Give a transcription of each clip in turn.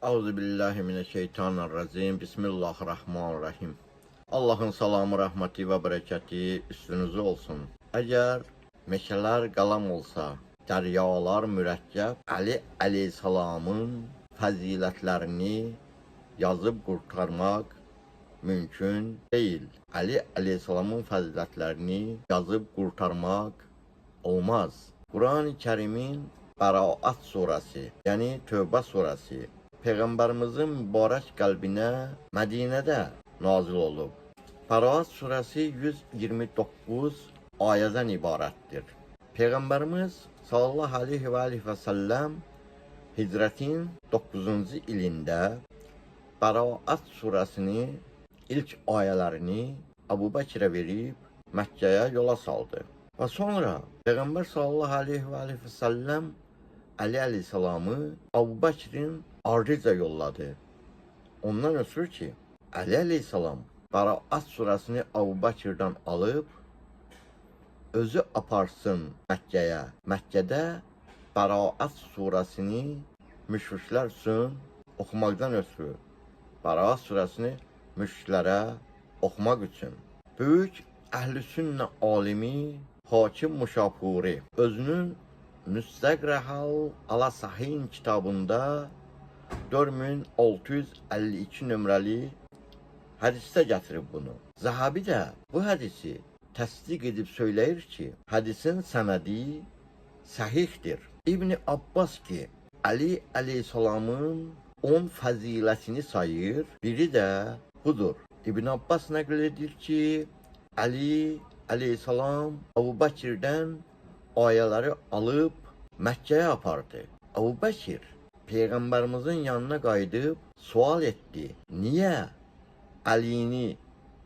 Euzubillahimineşşeytanirracim. Bismillahirrahmanirrahim. Allah'ın salamı, rahmeti ve bereketi üstünüzde olsun. Eğer meşeler kalam olsa, deryalar mürekkep, Ali aleyhisselamın faziletlerini yazıp kurtarmak mümkün değil. Ali aleyhisselamın faziletlerini yazıp kurtarmak olmaz. Kur'an-ı Kerim'in Bəraət suresi, yani Tövbə suresi, Peygamberimizin mübarək qəlbinə Mədinədə nazil olub. Bəraət suresi 129 ayədən ibarətdir. Peygamberimiz sallallahu aleyhi ve sellem hicretin 9. ilində Bəraət suresini ilk ayələrini Əbu Bəkirə verib Məkkəyə yola saldı. Ve sonra Peygamber sallallahu aleyhi ve sellem Ali aleyhisselamı Əbu Bəkirin ardınca yolladı. Ondan ötürü ki, Ali aleyhisselam Bəraət suresini Əbu Bəkirdən alıp özü aparsın Məkkəyə. Məkkədə Bəraət suresini müşriklər üçün oxumaqdan ötürü Bəraət suresini müşriklərə oxumaq üçün böyük əhl-i sünnə alimi Hakim Muşapuri özünün Müstəqrəhal ala Sahin kitabında 4652 nömrəli hədisdə gətirib bunu. Zahabi də bu hədisi təsdiq edib söyləyir ki, hədisin sənədi səhihdir. İbn Abbas ki, Ali aleyhisselamın 10 fəzilətini sayır, biri də budur. İbn Abbas nəql edir ki, Ali aleyhisselam Əbu Bəkirdən ayələri alıb Məkkəyə apardı. Əbu Bəkir Peygamberimizin yanına qayıdıb sual etdi. Niyə Əlini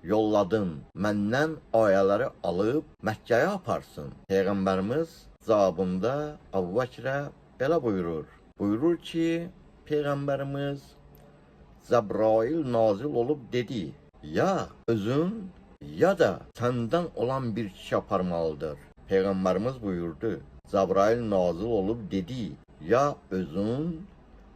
yolladın, məndən ayələri alıb Məkkəyə aparsın? Peygamberimiz cavabında Əbu Bəkirə belə buyurur. Buyurur ki, Peygamberimiz Cəbrail nazil olub dedi, ya özün ya da senden olan bir kişi aparmalıdır. Peygamberimiz buyurdu. Cəbrail nazil olub dedi, ya özün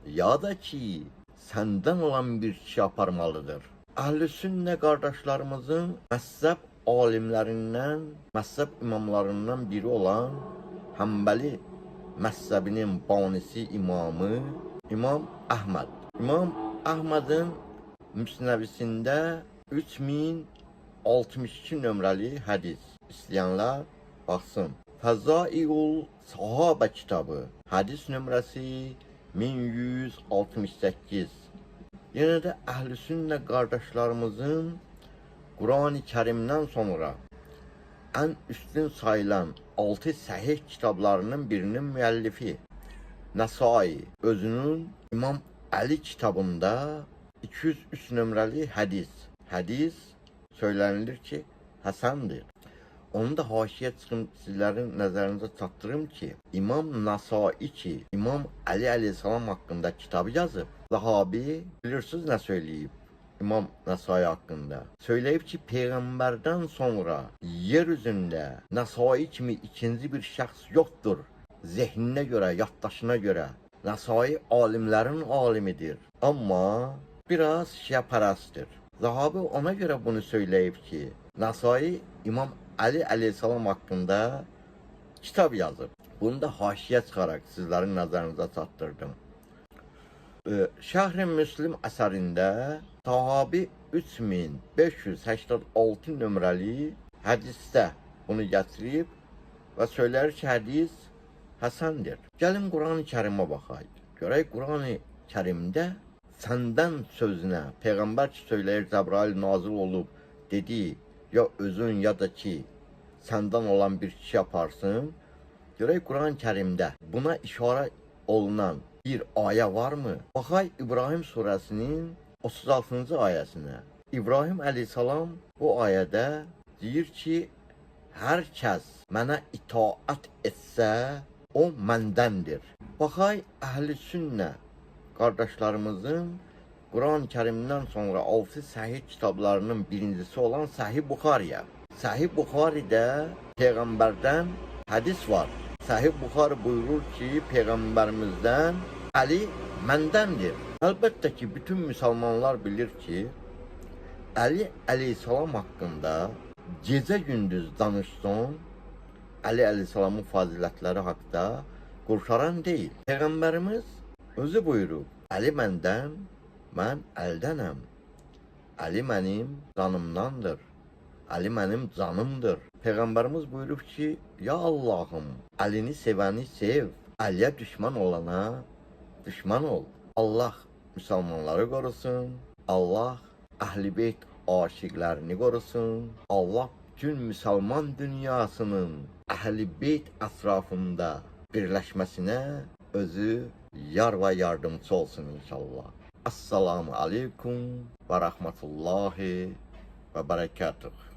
ya da ki senden olan bir kişi aparmalıdır. Əhl-i sünnə qardaşlarımızın məzhəb alimlərindən, məzhəb imamlarından biri olan Həmbəli məzhəbinin banisi imamı İmam Əhməd. İmam Əhmədin müsnəvisində 3062 nömrəli hədis. İstəyənlər baxsın. Fəzaiul Sahabə kitabı. Hədis nömrəsi 1168. Yenə də Əhl-i Sünnə qardaşlarımızın Quran-ı Kərimdən sonra ən üstün sayılan 6 səhih kitablarının birinin müəllifi Nəsai özünün İmam Əli kitabında 203 nömrəli hədis. Hədis söylənilir ki, həsəndir. Onu da haşiyə çıxım sizlərin nəzərinizə çatdırım ki, İmam Nəsai ki, İmam Ali aleyhisselam haqqında kitabı yazıb. Zahabi bilirsiniz nə söyləyib İmam Nəsai haqqında? Söyləyib ki, Peyğəmbərdən sonra yer üzündə Nəsai kimi ikinci bir şəxs yoxdur. Zehninə görə, yaddaşına görə. Nəsai alimlərin alimidir. Amma biraz şiəpərəstdir. Zahabi ona görə bunu söyləyib ki, Nəsai İmam Ali aleyhisselam haqqında kitab yazıb. Bunu da haşiyə çıxaraq sizlərin nəzərinizə çatdırdım. Şəhr-i Müslim əsərində Sahabi 3586 nömrəli hədisdə bunu gətirib və söylər ki, hədis həsəndir. Gəlin Quran-ı Kərimə baxaq. Görək Quran-ı Kərimdə səndən sözünə Peyğəmbər ki söyləyir, Cəbrail nazil olub dedi, ya özün ya da ki səndən olan bir kişi yaparsın. Görək Quran-ı Kərimdə buna işarə olunan bir ayə varmı? Baxay İbrahim surəsinin 36-cı ayəsinə. İbrahim aleyhisselam bu ayədə deyir ki, hər kəs mənə itaat etsə, o məndəndir. Baxay Əhl-i Sünnə qardaşlarımızın Quran-ı Kərimdən sonra 6 səhih kitablarının birincisi olan Səhih Buxariyə. Səhih Buxaridə Peyğəmbərdən hədis var. Səhih Buxari buyurur ki, Peyğəmbərimizdən Ali məndəndir. Əlbəttə ki, bütün müsəlmanlar bilir ki, Əli əleyhissalam haqqında gecə gündüz danışsın, Əli əleyhissalamın fazilətləri haqqında qurtaran deyil. Peyğəmbərimiz özü buyurub, Əli məndən, mən Əlidənəm. Əli mənim canımdandır. Əli mənim canımdır. Peyğəmbərimiz buyurub ki, ya Allahım, Əlini sevəni sev, Əliyə düşman olana düşman ol. Allah müsəlmanları qorusun. Allah Əhl-i Beyt aşiqlərini qorusun. Allah bütün müsəlman dünyasının Əhl-i Beyt ətrafında birləşməsinə özü yar və yardımcı olsun inşallah. Assalamu aleykum və rəhmətullahi və bərəkatuhu.